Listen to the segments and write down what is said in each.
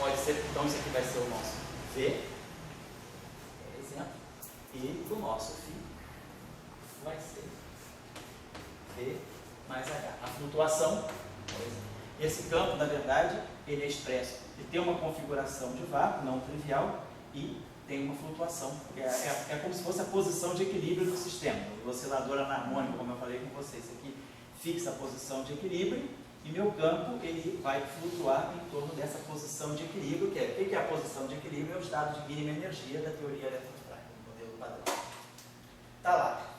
pode ser, então isso aqui vai ser o nosso V, por exemplo, e o nosso φ vai ser V mais H. A flutuação, por exemplo. Esse campo, na verdade, ele é expresso, ele tem uma configuração de vácuo, não trivial, e tem uma flutuação. É como se fosse a posição de equilíbrio do sistema. O oscilador anarmônico, como eu falei com vocês, aqui fixa a posição de equilíbrio, e meu campo ele vai flutuar em torno dessa posição de equilíbrio, que é, o que é a posição de equilíbrio? É o estado de mínima energia da teoria eletrofrágil, do modelo padrão. Está lá.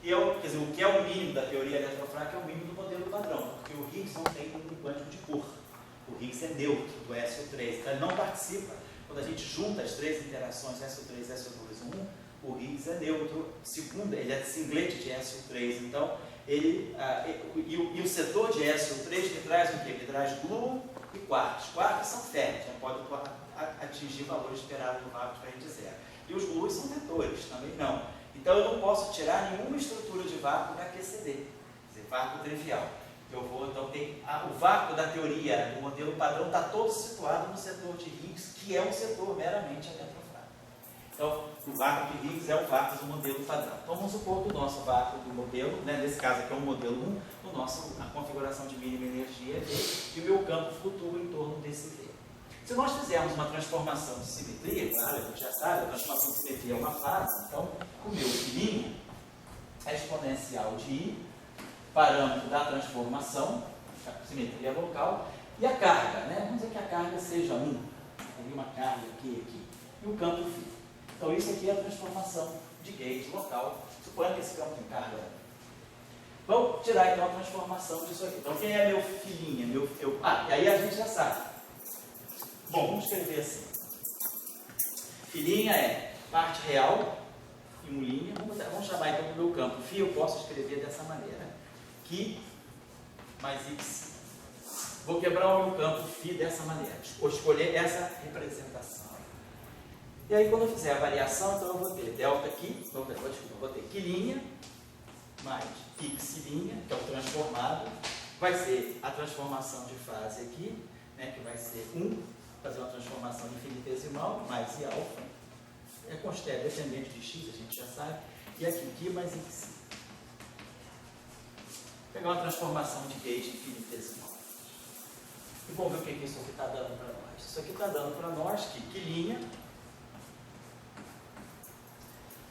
Quer dizer, o que é o mínimo da teoria eletrofrágil é o mínimo do modelo padrão, porque o Higgs não tem núcleo quântico de cor. O Higgs é neutro do SO3, então ele não participa. Quando a gente junta as três interações SO3, SO2, 1, o Higgs é neutro, ele é singlete de SO3, então e o setor de SO3 me traz o quê? Me traz gluon e quarks. Quarks são férreos, já podem atingir valor esperado no vácuo diferente de zero. E os gluons são vetores, também não. Então eu não posso tirar nenhuma estrutura de vácuo da QCD, quer dizer, vácuo trivial. Então tem o vácuo da teoria, do modelo padrão, está todo situado no setor de Higgs, que é um setor meramente eletrofrágil. Então, o vácuo de Higgs é o vácuo do modelo padrão. Então, vamos supor que o nosso vácuo do modelo, nesse caso aqui é o modelo 1, a configuração de mínima energia é V, e o meu campo flutua em torno desse V. Se nós fizermos uma transformação de simetria, claro, a gente já sabe, a transformação de simetria é uma fase, então, o meu filhinho é exponencial de I, parâmetro da transformação, simetria local, e a carga, né? Vamos dizer que a carga seja 1, teria uma carga aqui, e o campo φ. Então isso aqui é a transformação de gauge local, suponho que esse campo tem carga 1. Vamos tirar então a transformação disso aqui. Então quem é meu filhinho? E aí a gente já sabe. Bom, vamos escrever assim. Filhinha é parte real e um linha. Vamos chamar então do meu campo φ, eu posso escrever dessa maneira. Q mais x. Vou quebrar o meu campo φ dessa maneira. Vou escolher essa representação. E aí, quando eu fizer a variação, então eu vou ter delta aqui, vou ter Q' mais x', que é o transformado. Vai ser a transformação de fase aqui, né, que vai ser 1, fazer uma transformação infinitesimal, mais I alfa. É constante, dependente de x, a gente já sabe. E aqui, Q mais x'. Pegar uma transformação de gauge infinitesimal. E vamos ver o que isso aqui está dando para nós. Isso aqui está dando para nós que Q'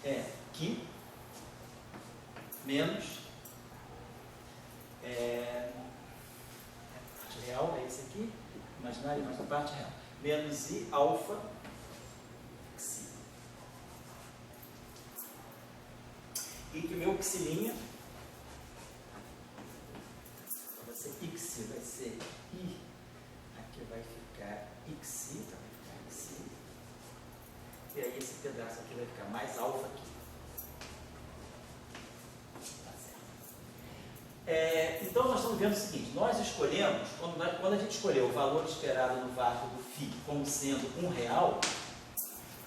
é Q menos a parte real, é esse aqui, imaginário, mas a parte real, menos I alfa xi. E que o meu xi' vai ser x, vai ser I, aqui vai ficar xi, tá? Vai ficar xi, e aí esse pedaço aqui vai ficar mais alfa aqui. Tá certo. Então nós estamos vendo o seguinte, nós escolhemos, quando a gente escolheu o valor esperado no vácuo do φ como sendo real,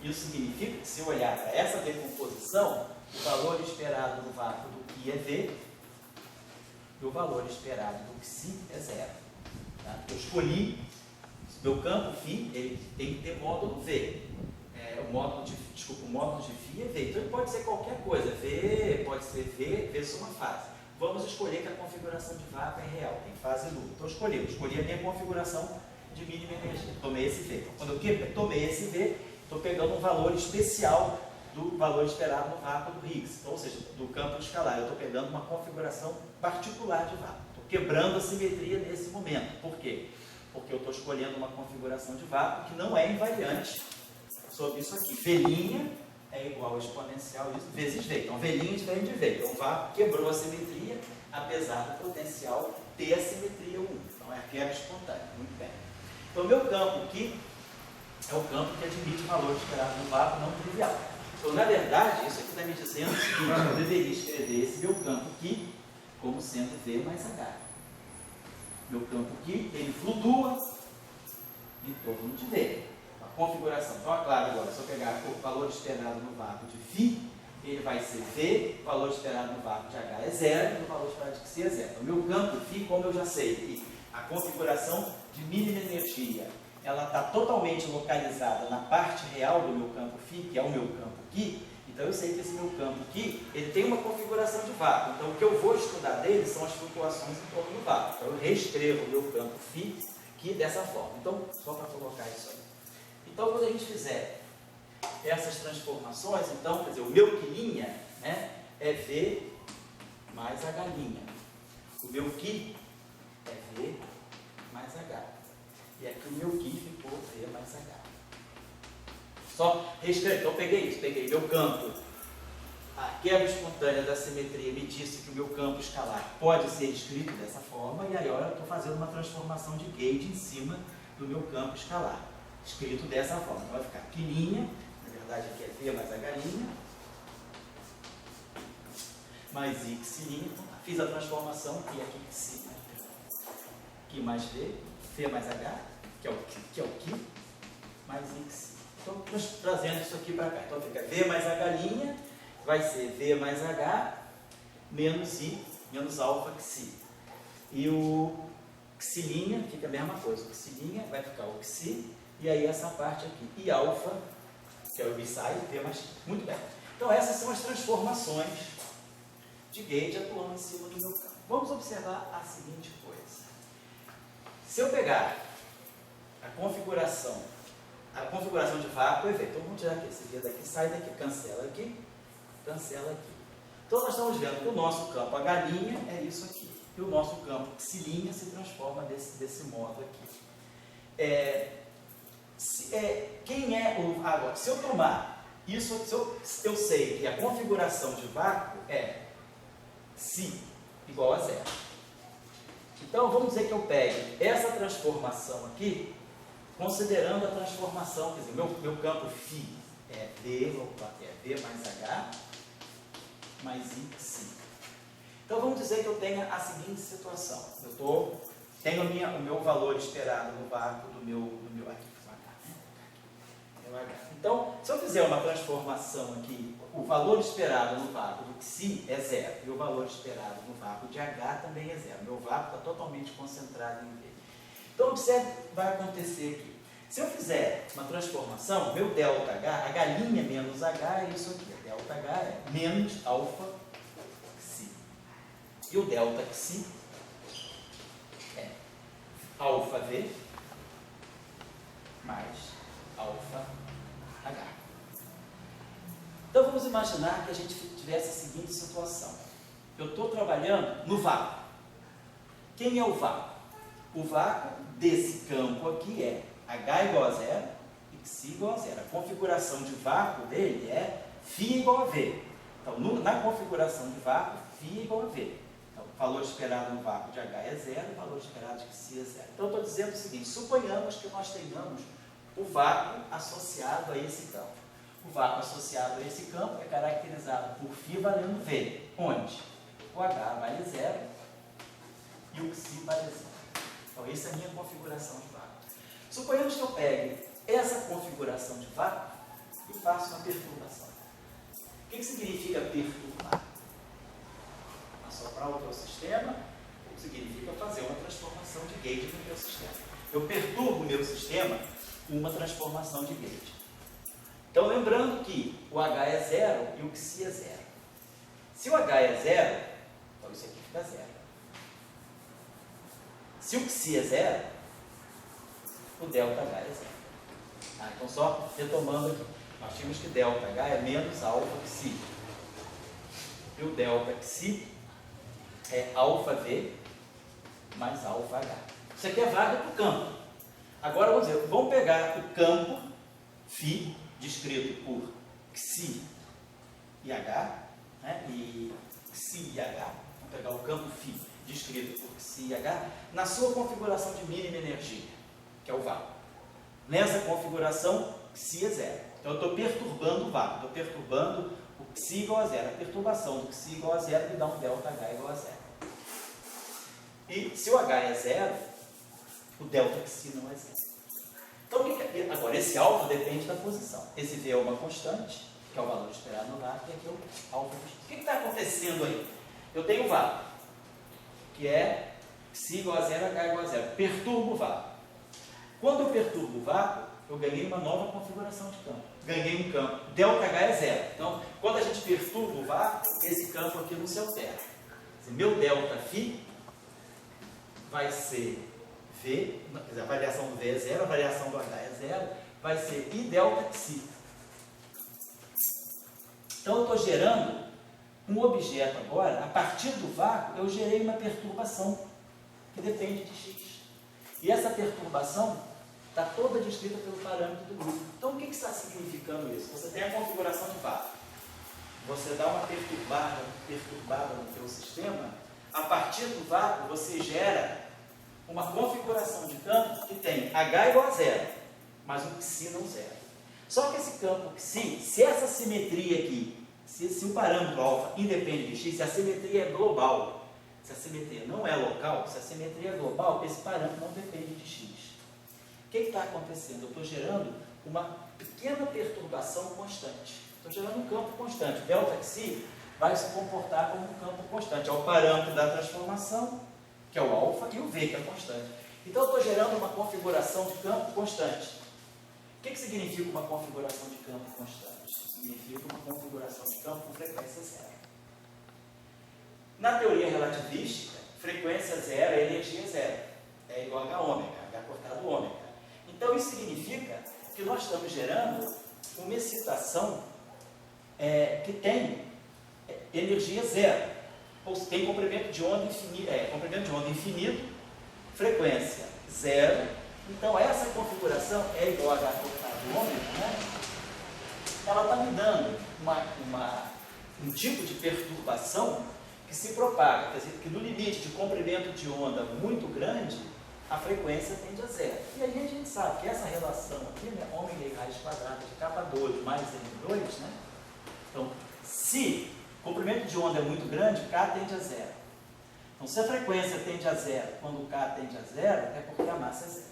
isso significa que se eu olhar para essa decomposição, o valor esperado no vácuo do Q é V, e o valor esperado do xi é 0. Tá? Eu escolhi, meu campo φ, ele tem que ter módulo V. O módulo de φ é V. Então ele pode ser qualquer coisa. V, pode ser V soma fase. Vamos escolher que a configuração de vácuo é real, tem fase nula. Então eu escolhi a minha configuração de mínima energia. Tomei esse V. Então, quando eu tomei esse V, estou pegando um valor especial do valor esperado no vácuo do Higgs, ou seja, do campo escalar. Eu estou pegando uma configuração particular de vácuo. Estou quebrando a simetria nesse momento. Por quê? Porque eu estou escolhendo uma configuração de vácuo que não é invariante sobre isso aqui. V' é igual a exponencial isso vezes V. Então, V' vem de V. Então, o vácuo quebrou a simetria, apesar do potencial ter a simetria 1. Então, é a quebra espontânea. Muito bem. Então, meu campo aqui é o campo que admite valor esperado no vácuo não trivial. Então, na verdade, isso aqui está me dizendo o seguinte, eu deveria escrever esse meu campo aqui como sendo V mais H. Meu campo aqui, ele flutua em torno de V. A configuração. Então, é claro agora, se eu pegar o valor esperado no vácuo de φ, ele vai ser V, o valor esperado no vácuo de H é 0, e o valor esperado de xi é 0. O meu campo φ, como eu já sei que a configuração de mínima energia ela está totalmente localizada na parte real do meu campo φ, que é o meu campo aqui. Então eu sei que esse meu campo aqui, ele tem uma configuração de vácuo. Então o que eu vou estudar dele são as flutuações em torno do vácuo. Então eu reescrevo o meu campo φ aqui dessa forma. Então, só para colocar isso aí. Então quando a gente fizer essas transformações, então, quer dizer, o meu quilinha, né, é V mais H'. O meu Qui é V mais H. E aqui o meu Qui ficou V mais H. Só reescrever. Então, peguei isso. Peguei meu campo. A quebra espontânea da simetria me disse que o meu campo escalar pode ser escrito dessa forma. E aí, olha, eu estou fazendo uma transformação de gauge em cima do meu campo escalar. Escrito dessa forma. Então, vai ficar quilinha. Na verdade, aqui é V mais H'. Mais X'. Fiz a transformação aqui, aqui Xi. Aqui mais V. V mais H, que é o Qui, mais X. Então, trazendo isso aqui para cá. Então, fica V mais H', vai ser V mais H, menos I, menos alfa Xi. E o Xi' fica a mesma coisa. O Xi' vai ficar o Xi, e aí essa parte aqui. E alfa, que é o Psi, V mais Xi. Muito bem. Então, essas são as transformações de gauge atuando em cima do meu campo. Vamos observar a seguinte coisa. Se eu pegar a configuração de vácuo é V. Então vamos tirar aqui, esse V daqui, sai daqui, cancela aqui. Então nós estamos vendo que o nosso campo H' é isso aqui. E o nosso campo Xi' se transforma desse modo aqui. Agora, se eu tomar isso, eu sei que a configuração de vácuo é Xi igual a zero. Então, vamos dizer que eu pegue essa transformação aqui, considerando a transformação, quer dizer, meu campo φ é V mais H, mais X'. Então, vamos dizer que eu tenha a seguinte situação. Eu tenho o meu valor esperado no vácuo do meu H. Então, se eu fizer uma transformação aqui, o valor esperado no vácuo do Xi é zero, e o valor esperado no vácuo de H também é zero. Meu vácuo está totalmente concentrado em V. Então, observe o que vai acontecer aqui. Se eu fizer uma transformação, meu ΔH, H' menos H é isso aqui. ΔH é menos alfa Xi. E o delta Xi é alfa V mais alfa H. Então vamos imaginar que a gente tivesse a seguinte situação. Eu estou trabalhando no vácuo. Quem é o vácuo? O vácuo desse campo aqui é H igual a zero e Xi igual a zero. A configuração de vácuo dele é φ igual a V. Então, na configuração de vácuo, φ igual a V. Então, o valor esperado no vácuo de H é zero e o valor esperado de Xi é zero. Então, eu estou dizendo o seguinte, suponhamos que nós tenhamos o vácuo associado a esse campo. O vácuo associado a esse campo é caracterizado por φ valendo V, onde o H vale zero e o Xi vale zero. Então, essa é a minha configuração de vácuo. Suponhamos que eu pegue essa configuração de vácuo e faça uma perturbação. O que significa perturbar? Assoprar o teu sistema significa fazer uma transformação de gauge no teu sistema. Eu perturbo o meu sistema com uma transformação de gauge. Então, lembrando que o H é zero e o Xi é zero. Se o H é zero, então isso aqui fica zero. Se o Xi é zero, o ΔH é zero. Então, só retomando aqui. Nós tínhamos que ΔH é menos alfa Xi. E o delta Xi é alfa V mais alfa H. Isso aqui é válido para o campo. Agora, vamos pegar o campo φ, descrito por Xi e H, né? E Xi e H. Vamos pegar o campo φ, descrito por Xi e H, na sua configuração de mínima energia, que é o vácuo. Nessa configuração, Xi é zero. Então, eu estou perturbando o vácuo, estou perturbando o Xi igual a zero. A perturbação do Xi igual a zero me dá um ΔH igual a zero. E se o H é zero, o delta Xi não é zero. Então, agora, esse alfa depende da posição. Esse V é uma constante, que é o valor esperado no vácuo, e aqui é o alfa. O que está acontecendo aí? Eu tenho o vácuo, que é Xi igual a zero, H igual a zero. Perturbo o vácuo. Quando eu perturbo o vácuo, eu ganhei uma nova configuração de campo. Ganhei um campo. ΔH é zero. Então, quando a gente perturba o vácuo, esse campo aqui não se altera. Meu ΔΦ vai ser V, quer dizer, a variação do V é zero, a variação do H é zero, vai ser I ΔΦ. Então, eu estou gerando um objeto agora, a partir do vácuo, eu gerei uma perturbação que depende de x. E essa perturbação está toda descrita pelo parâmetro do grupo. Então, o que está significando isso? Você tem a configuração de vácuo. Você dá uma perturbada no seu sistema, a partir do vácuo, você gera uma configuração de campo que tem H igual a zero, mas o Xi não zero. Só que esse campo Xi, se essa simetria aqui, se o parâmetro alfa independe de x, se a simetria é global, se a simetria não é local, se a simetria é global, esse parâmetro não depende de x. O que está acontecendo? Eu estou gerando uma pequena perturbação constante. Estou gerando um campo constante. ΔΦ vai se comportar como um campo constante. É o parâmetro da transformação, que é o alfa, e o V, que é constante. Então, eu estou gerando uma configuração de campo constante. O que significa uma configuração de campo constante? Significa uma configuração de campo com frequência zero. Na teoria relativística, frequência zero é energia zero. É igual a H ômega, H cortado ômega. Então, isso significa que nós estamos gerando uma excitação que tem energia zero. Ou tem comprimento de onda infinito, frequência zero. Então, essa configuração é igual a H cortado ômega, né? Ela está me dando um tipo de perturbação que se propaga, quer dizer, que no limite de comprimento de onda muito grande, a frequência tende a zero. E aí a gente sabe que essa relação aqui, né, ômega e raiz quadrada de K2 mais N2, né? Então, se o comprimento de onda é muito grande, K tende a zero. Então, se a frequência tende a zero quando K tende a zero, é porque a massa é zero.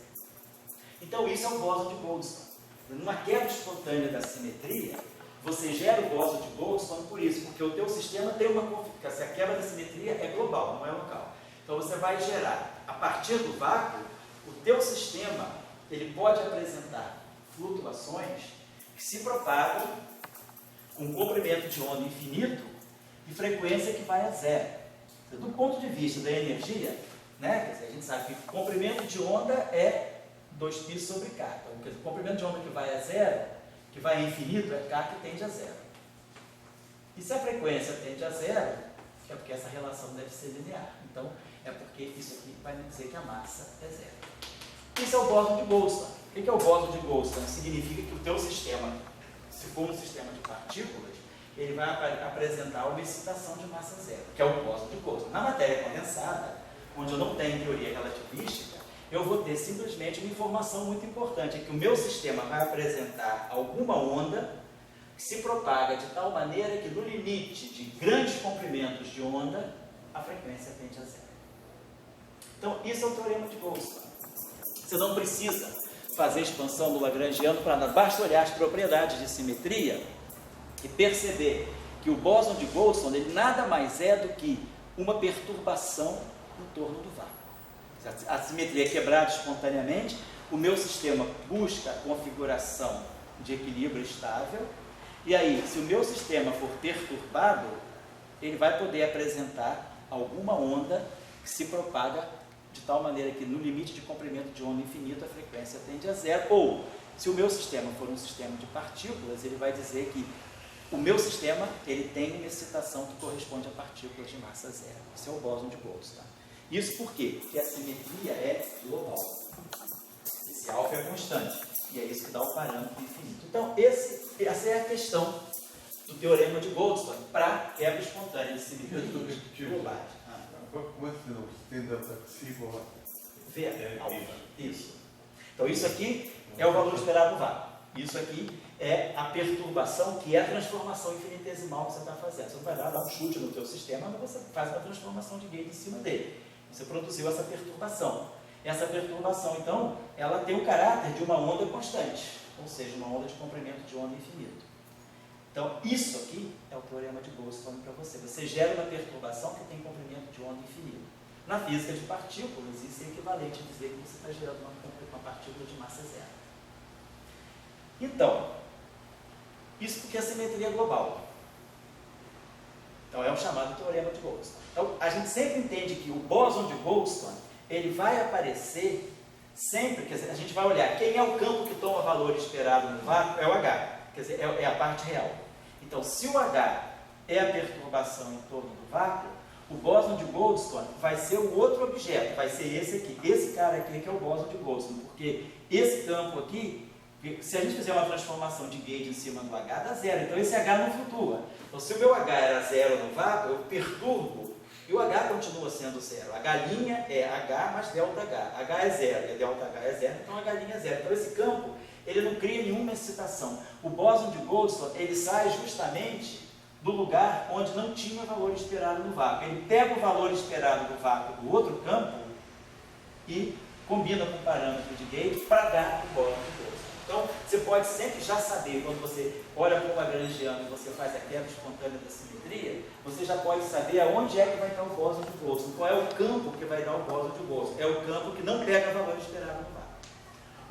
Então, isso é o bóson de Goldstone. Numa quebra espontânea da simetria, você gera o bóson de Goldstone por isso, porque o teu sistema tem uma configuração. A quebra da simetria é global, não é local. Então, você vai gerar, a partir do vácuo, o teu sistema ele pode apresentar flutuações que se propagam com comprimento de onda infinito e frequência que vai a zero. Do ponto de vista da energia, né, quer dizer, a gente sabe que o comprimento de onda é 2π sobre K. Então, quer dizer, o comprimento de onda que vai a zero, que vai a infinito, é K que tende a zero. E se a frequência tende a zero, é porque essa relação deve ser linear. Então, é porque isso aqui vai dizer que a massa é zero. Isso é o bóson de Goldstone. O que é o bóson de Goldstone? Significa que o teu sistema, se for um sistema de partículas, ele vai apresentar uma excitação de massa zero, que é o bóson de Goldstone. Na matéria condensada, onde eu não tenho teoria relativística, eu vou ter simplesmente uma informação muito importante, é que o meu sistema vai apresentar alguma onda que se propaga de tal maneira que no limite de grandes comprimentos de onda, a frequência tende a zero. Então, isso é o teorema de Goldstone. Você não precisa fazer expansão do Lagrangiano para nada, basta olhar as propriedades de simetria e perceber que o bóson de Goldstone ele nada mais é do que uma perturbação em torno do vácuo. A simetria é quebrada espontaneamente, o meu sistema busca a configuração de equilíbrio estável, e aí, se o meu sistema for perturbado, ele vai poder apresentar alguma onda que se propaga de tal maneira que no limite de comprimento de onda infinito a frequência tende a zero, ou se o meu sistema for um sistema de partículas, ele vai dizer que o meu sistema ele tem uma excitação que corresponde a partículas de massa zero. Isso é o bóson de Goldstone. Isso por quê? Porque a simetria é global. Esse alfa é constante. E é isso que dá o parâmetro infinito. Então, essa é a questão do teorema de Goldstone para quebra espontânea de simetrias globais. Como é que não tem ΔΦ igual a V, alfa. Isso. Então, isso aqui é o valor esperado do vácuo. Isso aqui é a perturbação, que é a transformação infinitesimal que você está fazendo. Você não vai dar um chute no teu sistema, mas você faz uma transformação de gauge em cima dele. Você produziu essa perturbação. Essa perturbação, então, ela tem o caráter de uma onda constante, ou seja, uma onda de comprimento de onda infinito. Então, isso aqui é o teorema de Goldstone para você. Você gera uma perturbação que tem comprimento de onda infinito. Na física de partículas, isso é equivalente a dizer que você está gerando uma partícula de massa zero. Então, isso porque a simetria é global. Então, é o chamado teorema de Goldstone. Então, a gente sempre entende que o bóson de Goldstone, ele vai aparecer sempre, quer dizer, a gente vai olhar quem é o campo que toma valor esperado no vácuo, é o H, quer dizer, é a parte real. Então, se o H é a perturbação em torno do vácuo, o bóson de Goldstone vai ser o outro objeto, vai ser esse aqui, esse cara aqui que é o bóson de Goldstone, porque esse campo aqui, se a gente fizer uma transformação de gauge em cima do H, dá zero, então esse H não flutua. Então, se o meu H era zero no vácuo, eu perturbo, e o H continua sendo zero. H' é H mais delta H. H é zero, e delta H é zero, então H' é zero. Então, esse campo, ele não cria nenhuma excitação. O bóson de Goldstone, ele sai justamente do lugar onde não tinha valor esperado no vácuo. Ele pega o valor esperado do vácuo do outro campo e combina com o parâmetro de gauge para dar o bóson de Goldstone. Então, você pode sempre já saber, quando você olha para o lagrangiano e você faz a quebra espontânea da simetria, você já pode saber aonde é que vai estar o bóson de Goldstone, qual é o campo que vai dar o bóson de Goldstone. É o campo que não pega valor esperado no vácuo.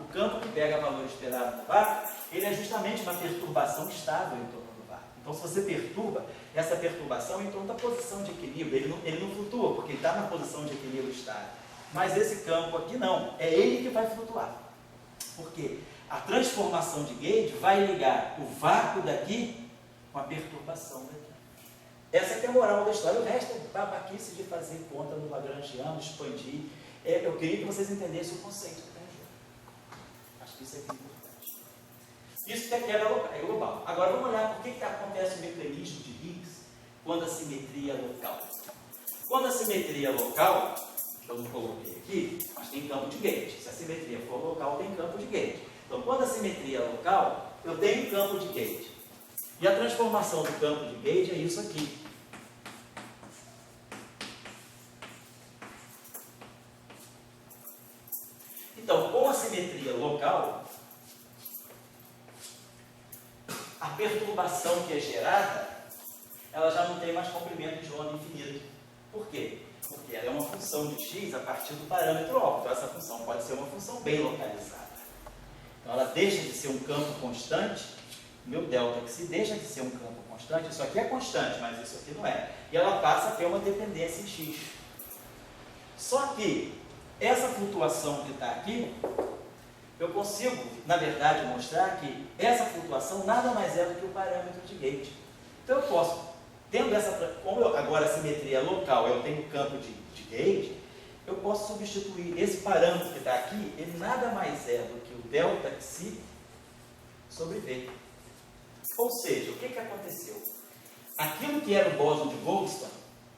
O campo que pega valor esperado no vácuo, ele é justamente uma perturbação estável em torno do vácuo. Então, se você perturba, essa perturbação é em torno da posição de equilíbrio. Ele não flutua, porque ele está na posição de equilíbrio estável. Mas esse campo aqui não, é ele que vai flutuar. Por quê? A transformação de gauge vai ligar o vácuo daqui com a perturbação daqui. Essa é a moral da história. O resto é babaquice de fazer conta no lagrangiano, expandir. Eu queria que vocês entendessem o conceito que está em jogo. Acho que isso é importante. Isso que é quebra global. Agora vamos olhar por que acontece o mecanismo de Higgs quando a simetria é local. Quando a simetria é local, eu não coloquei aqui, mas tem campo de gauge. Se a simetria for local, tem campo de gauge. Então, quando a simetria é local, eu tenho campo de gauge. E a transformação do campo de gauge é isso aqui. Então, com a simetria local, a perturbação que é gerada, ela já não tem mais comprimento de onda infinito. Por quê? Porque ela é uma função de x a partir do parâmetro óbvio. Então, essa função pode ser uma função bem localizada. Então, ela deixa de ser um campo constante, meu delta que se deixa de ser um campo constante, isso aqui é constante, mas isso aqui não é. E ela passa a ter uma dependência em x. Só que essa flutuação que está aqui, eu consigo, na verdade, mostrar que essa flutuação nada mais é do que o parâmetro de gauge. Então, eu posso, tendo essa, como agora a simetria é local, eu tenho campo de gauge, eu posso substituir esse parâmetro que está aqui, ele nada mais é do que o delta xi sobre V. Ou seja, o que aconteceu? Aquilo que era o bóson de Goldstone,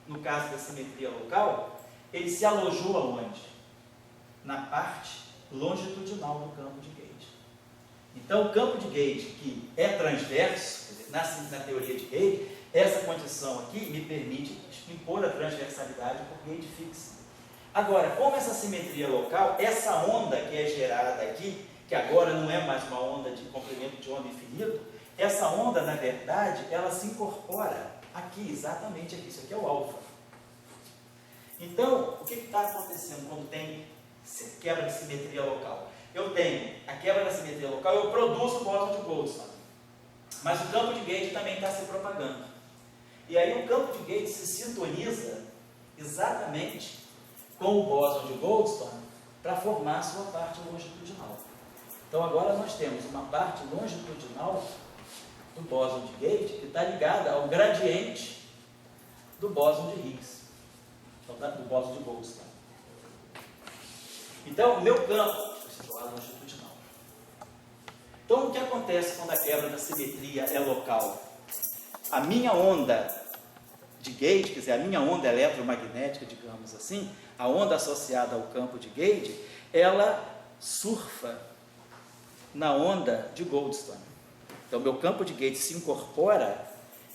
no caso da simetria local, ele se alojou aonde? Na parte longitudinal do campo de gauge. Então, o campo de gauge que é transverso, quer dizer, na teoria de gauge, essa condição aqui me permite impor a transversalidade por gauge fixa. Agora, como essa simetria local, essa onda que é gerada aqui, que agora não é mais uma onda de comprimento de onda infinito, essa onda, na verdade, ela se incorpora aqui, exatamente aqui. Isso aqui é o alfa. Então, o que está acontecendo quando tem quebra de simetria local? Eu tenho a quebra da simetria local, eu produzo o bóson de Goldstone. Mas o campo de gauge também está se propagando. E aí o campo de gauge se sintoniza exatamente com o bóson de Goldstone para formar a sua parte longitudinal. Então agora nós temos uma parte longitudinal do bóson de gauge que está ligada ao gradiente do bóson de Higgs, do bóson de Goldstone. Então o meu campo é longitudinal. Então o que acontece quando a quebra da simetria é local? A minha onda de gauge, quer dizer, a minha onda eletromagnética, digamos assim, a onda associada ao campo de gauge, ela surfa na onda de Goldstone. Então, meu campo de gauge se incorpora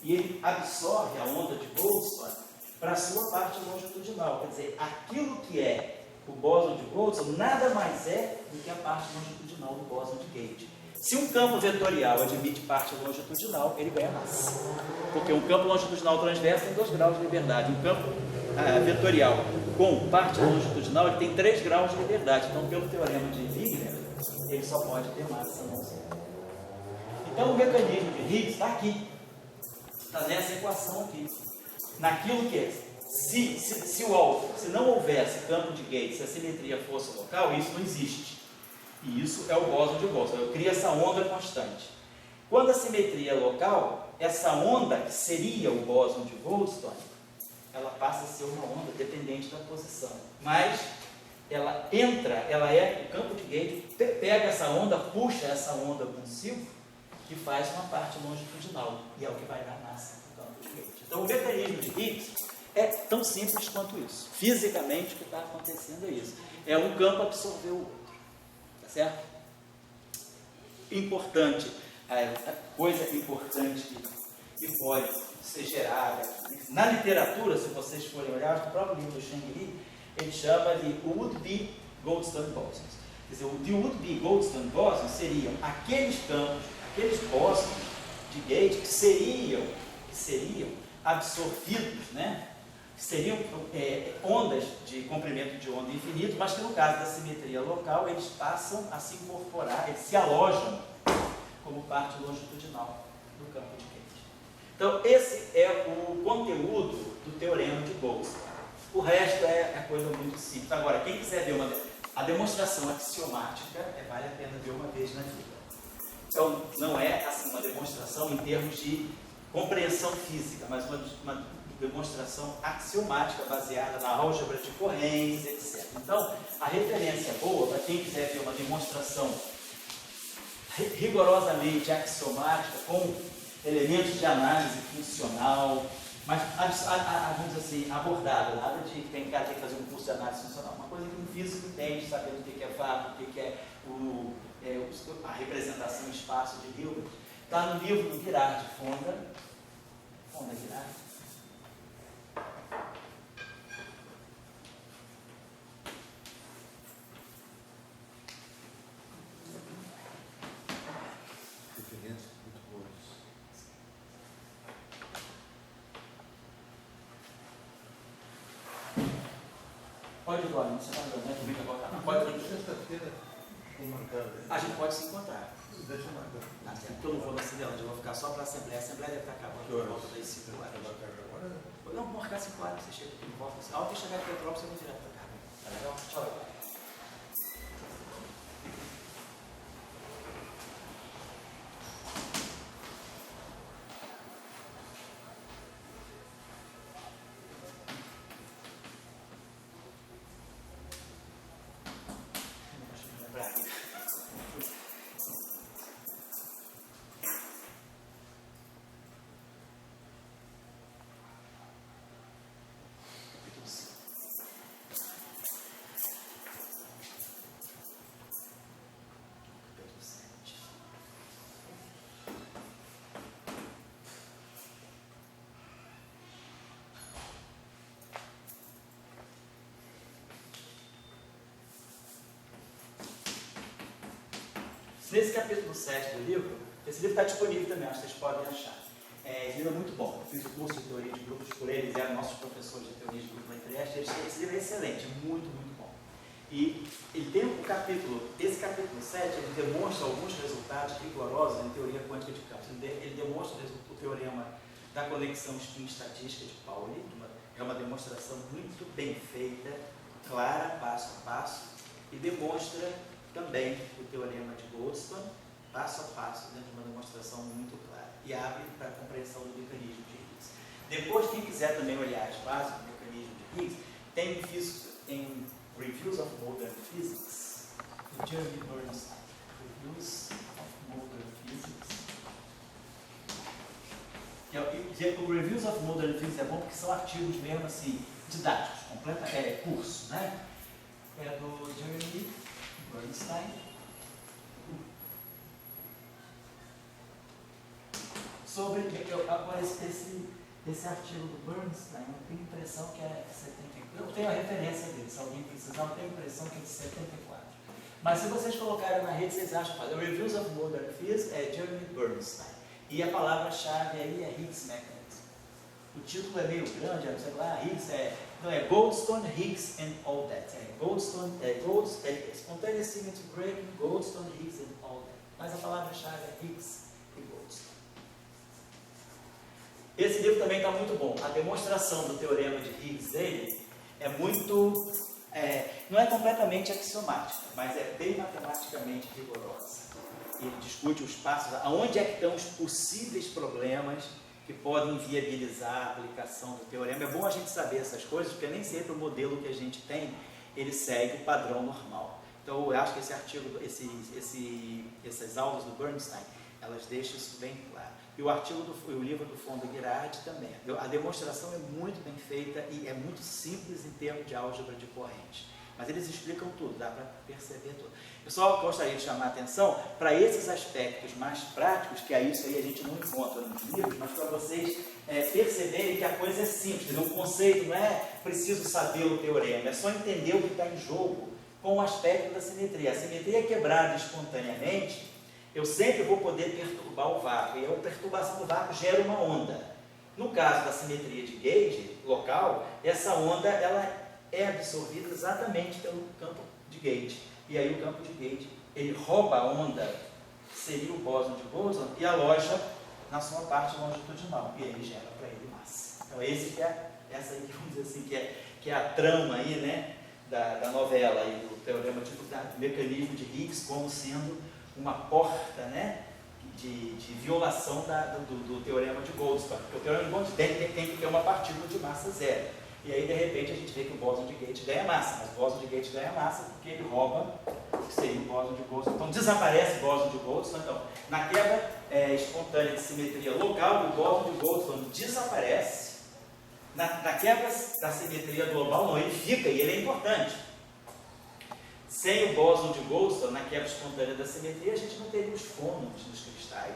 e ele absorve a onda de Goldstone para a sua parte longitudinal. Quer dizer, aquilo que é o bóson de Goldstone nada mais é do que a parte longitudinal do bóson de gauge. Se um campo vetorial admite parte longitudinal, ele ganha massa. Porque um campo longitudinal transverso tem 2 graus de liberdade. Um campo vetorial com parte longitudinal, ele tem 3 graus de liberdade. Então, pelo teorema de Wigner, ele só pode ter massa não zero. Então, o mecanismo de Higgs está aqui. Está nessa equação aqui. Naquilo que é. Se não houvesse campo de Gates, se a simetria fosse local, isso não existe. E isso é o bóson de Goldstone. Eu crio essa onda constante. Quando a simetria é local, essa onda, que seria o bóson de Goldstone, ela passa a ser uma onda dependente da posição. Mas ela entra, o campo de Gates pega essa onda, puxa essa onda consigo, que faz uma parte longitudinal. E é o que vai dar massa no campo de Gates. Então, o mecanismo de Higgs é tão simples quanto isso. Fisicamente, o que está acontecendo é isso. É um campo absorver o outro. Tá certo? Importante, a coisa importante que pode ser gerada. Na literatura, se vocês forem olhar, no próprio livro do Cheng Li, ele chama de would-be Goldstone bosons. Quer dizer, o would-be Goldstone bosons seriam aqueles campos, aqueles bósons de Gate que seriam absorvidos, né? Seriam ondas de comprimento de onda infinito, mas que no caso da simetria local, eles passam a se incorporar, eles se alojam como parte longitudinal do campo de Gate. Então, esse é o conteúdo do teorema de Goldstone. O resto é coisa muito simples. Agora, quem quiser ver a demonstração axiomática, vale a pena ver uma vez na vida. Então, não é assim uma demonstração em termos de compreensão física, mas uma demonstração axiomática baseada na álgebra de correntes, etc. Então, a referência boa para quem quiser ver uma demonstração rigorosamente axiomática, com elementos de análise funcional, mas, vamos dizer assim, abordada, nada de tem que fazer um curso de análise funcional, uma coisa que um físico entende, sabendo o que é fato, o que é a representação em espaço de Hilbert. Está no livro do Girard, Fonda Girard. Referências muito boas. Pode ir agora, não se vai dar, comigo agora. Não, pode ir. Sexta-feira, vou marcar. A gente pode se encontrar. Deixa eu marcar. Porque eu não vou na Cinelândia, eu vou ficar só para a Assembleia. A Assembleia deve estar acabando por volta das 5 horas. Agora? Não, vou marcar 5 horas, você chega aqui, volta. A hora que chegar em Petrópolis, eu vou direto para cá. Tá legal? Tchau. Nesse capítulo 7 do livro, esse livro está disponível também, acho que vocês podem achar. Esse livro é muito bom. Eu fiz o curso de teoria de grupos por eles, eram nossos professores de teoria de grupo na Trieste. Esse livro é excelente, muito, muito bom. E ele tem esse capítulo 7, ele demonstra alguns resultados rigorosos em teoria quântica de campos. Ele demonstra o teorema da conexão spin-estatística de Pauli. É uma demonstração muito bem feita, clara, passo a passo, e demonstra também o teorema de Goldstone, passo a passo, dentro de uma demonstração muito clara, e abre para a compreensão do mecanismo de Higgs. Depois, quem quiser também olhar as bases do mecanismo de Higgs, tem em Reviews of Modern Physics, do Jeremy Bernstein. Reviews of Modern Physics. O Reviews of Modern Physics é bom porque são artigos mesmo assim, didáticos, curso, né? É do Jeremy Bernstein. Sobre agora esse artigo do Bernstein, eu tenho a impressão que é 74. Eu tenho a referência dele, se alguém precisar, eu tenho a impressão que é de 74. Mas se vocês colocarem na rede, vocês acham que o Reviews of Modern Physics é Jeremy Bernstein. E a palavra-chave aí é Higgs Mechanism. O título é meio grande, não sei lá, Higgs não é Goldstone, Higgs and all that. Spontaneous symmetry breaking, Goldstone, Higgs and all that. Mas a palavra-chave é Higgs e Goldstone. Esse livro também está muito bom. A demonstração do teorema de Higgs dele é muito, não é completamente axiomática, mas é bem matematicamente rigorosa. Ele discute os passos, aonde é que estão os possíveis problemas que podem viabilizar a aplicação do teorema. É bom a gente saber essas coisas, porque nem sempre o modelo que a gente tem, ele segue o padrão normal. Então, eu acho que esse artigo, essas aulas do Bernstein, elas deixam isso bem claro. E o livro do Fondo Girardi também. A demonstração é muito bem feita e é muito simples em termos de álgebra de corrente. Mas eles explicam tudo, dá para perceber tudo. Eu só gostaria de chamar a atenção para esses aspectos mais práticos, que isso aí a gente não encontra nos livros, mas para vocês perceberem que a coisa é simples. O conceito não é preciso saber o teorema, é só entender o que está em jogo com o aspecto da simetria. A simetria é quebrada espontaneamente, eu sempre vou poder perturbar o vácuo, e a perturbação do vácuo gera uma onda. No caso da simetria de Gauge local, essa onda ela é absorvida exatamente pelo campo de Gauge. E aí o campo de Gauge, ele rouba a onda, que seria o bóson de Boson, e aloja na sua parte longitudinal. E aí gera para ele massa. Então essa aí, vamos dizer assim, que é a trama aí, né, da novela, aí, do teorema tipo do mecanismo de Higgs como sendo uma porta, né, de violação do teorema de Goldstone. Porque o teorema de Goldstone tem que ter uma partícula de massa zero. E aí, de repente, a gente vê que o bóson de Gauge ganha massa, mas o bóson de Gauge ganha massa porque ele rouba o que seria o bóson de Goldstone. Então, desaparece o bóson de Goldstone. Então, na quebra espontânea de simetria local, o bóson de Goldstone desaparece. Na quebra da simetria global, não, ele fica e ele é importante. Sem o bóson de Goldstone, na quebra espontânea da simetria, a gente não teria os fônons nos cristais.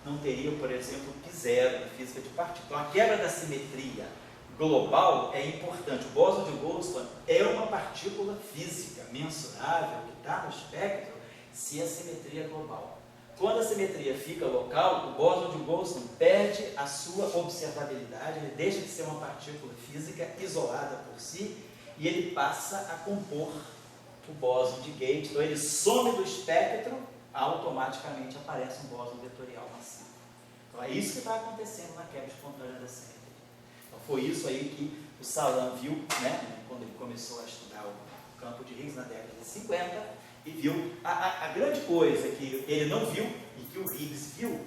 Não teria, por exemplo, o π0 na física de partículas. Então, a quebra da simetria global é importante. O bóson de Goldstone é uma partícula física mensurável que está no espectro se a simetria é global. Quando a simetria fica local, o bóson de Goldstone perde a sua observabilidade, ele deixa de ser uma partícula física isolada por si e ele passa a compor o bóson de Gauge. Então ele some do espectro, automaticamente aparece um bóson vetorial massivo. Então é isso que está acontecendo na quebra espontânea da simetria. Foi isso aí que o Salam viu, né, quando ele começou a estudar o campo de Higgs na década de 50, e viu a grande coisa que ele não viu e que o Higgs viu,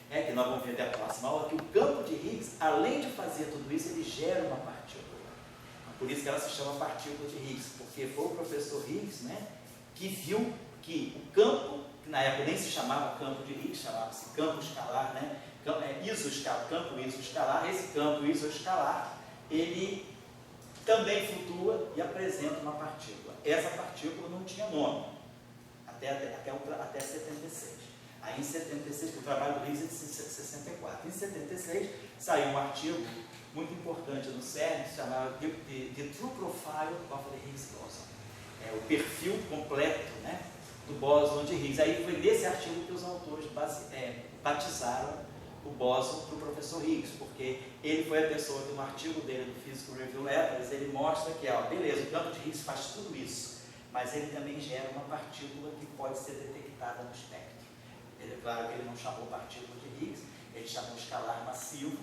que nós vamos ver até a próxima aula, que o campo de Higgs, além de fazer tudo isso, ele gera uma partícula. Por isso que ela se chama partícula de Higgs, porque foi o professor Higgs, né, que viu que o campo, que na época nem se chamava campo de Higgs, chamava-se campo escalar, né, campo isoescalar, esse campo isoescalar, ele também flutua e apresenta uma partícula. Essa partícula não tinha nome, até 76. Aí em 76, o trabalho do Higgs é de 64. Em 76, saiu um artigo muito importante no CERN, chamado The True Profile of the Higgs Boson. O perfil completo, né, do bóson de Higgs. Aí foi nesse artigo que os autores batizaram o bóson para o professor Higgs, porque ele foi a pessoa que no artigo dele do Physical Review Letters, ele mostra que, beleza, o campo de Higgs faz tudo isso, mas ele também gera uma partícula que pode ser detectada no espectro. Claro que ele não chamou partícula de Higgs, ele chamou escalar massivo,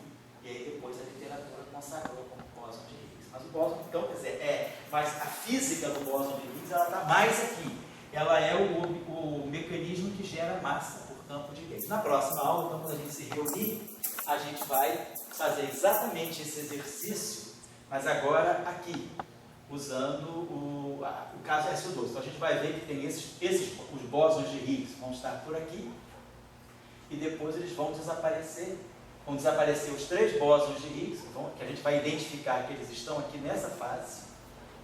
e aí depois a literatura consagrou como bóson de Higgs. Mas o bóson, então, quer dizer, mas a física do bóson de Higgs, ela está mais aqui. Ela é o mecanismo que gera massa por campo de Gauge. Na próxima aula, então, quando a gente se reunir, a gente vai fazer exatamente esse exercício, mas agora aqui, usando o caso SO2. Então a gente vai ver que tem os bósons de Higgs vão estar por aqui, e depois eles vão desaparecer os 3 bósons de Higgs, que a gente vai identificar que eles estão aqui nessa fase,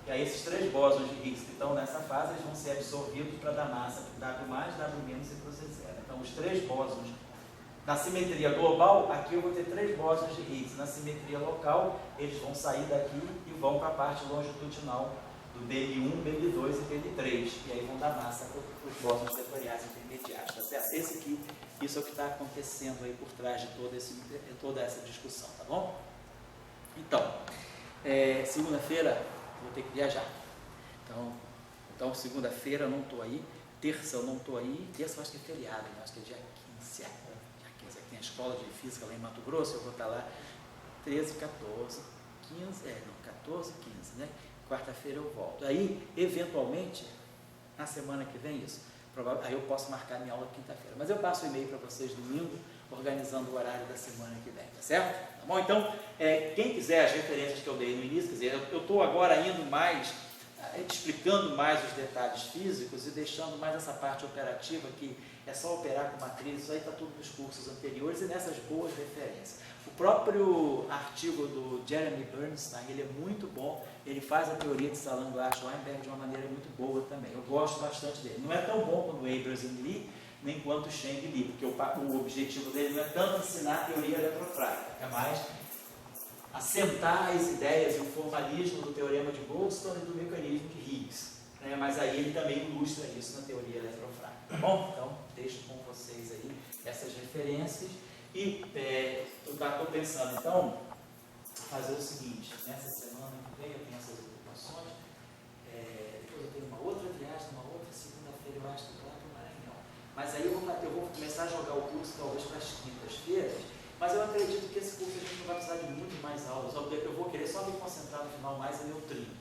e aí esses 3 bósons de Higgs que estão nessa fase, eles vão ser absorvidos para dar massa W+, W- e para o Z0. Então os 3 bósons, na simetria global, aqui eu vou ter 3 bósons de Higgs, na simetria local, eles vão sair daqui e vão para a parte longitudinal do BL1, BL2 e BL3, e aí vão dar massa para os bósons vetoriais intermediários, tá certo? Isso é o que está acontecendo aí por trás de toda essa discussão, tá bom? Então, segunda-feira vou ter que viajar. Então segunda-feira eu não estou aí, terça eu não estou aí, terça eu acho que é feriado, eu acho que é dia 15, dia 15, aqui tem a escola de física lá em Mato Grosso, eu vou estar lá 13, 14, 15, 14, 15, né? Quarta-feira eu volto. Aí, eventualmente, na semana que vem, aí eu posso marcar minha aula quinta-feira. Mas eu passo o e-mail para vocês domingo, organizando o horário da semana que vem, tá certo? Tá bom? Então, quem quiser as referências que eu dei no início, quer dizer, eu estou agora indo mais, explicando mais os detalhes físicos e deixando mais essa parte operativa, que é só operar com matriz, isso aí está tudo nos cursos anteriores e nessas boas referências. O próprio artigo do Jeremy Bernstein, ele é muito bom, ele faz a teoria de Salanglach-Weinberg de uma maneira muito boa também. Eu gosto bastante dele. Não é tão bom quanto o Abrams e Lee, nem quanto o Cheng e Lee, porque o objetivo dele não é tanto ensinar a teoria eletrofrágica, é mais assentar as ideias e o formalismo do teorema de Goldstone e do mecanismo de Higgs. Né? Mas aí ele também ilustra isso na teoria eletrofrágica. Tá bom? Então, deixo com vocês aí essas referências. E eu estou pensando, então, fazer o seguinte: nessa semana que vem eu tenho essas ocupações, depois eu tenho uma outra viagem, uma outra segunda-feira eu acho que eu vou lá para o Maranhão. Mas aí eu vou começar a jogar o curso talvez para as quintas-feiras, mas eu acredito que esse curso a gente não vai precisar de muito mais aulas, eu vou querer só me concentrar no final mais em neutrino.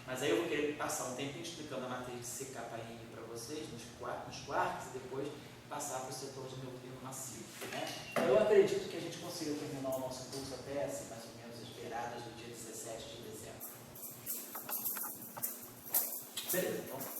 Mas aí eu vou querer passar um tempinho explicando a matriz de CKN para vocês, nos quarks, e depois passar para o setor de neutrino massivo. Né? Eu acredito que a gente consiga terminar o nosso curso até assim, mais ou menos as beiradas do dia 17 de dezembro. Beleza, então.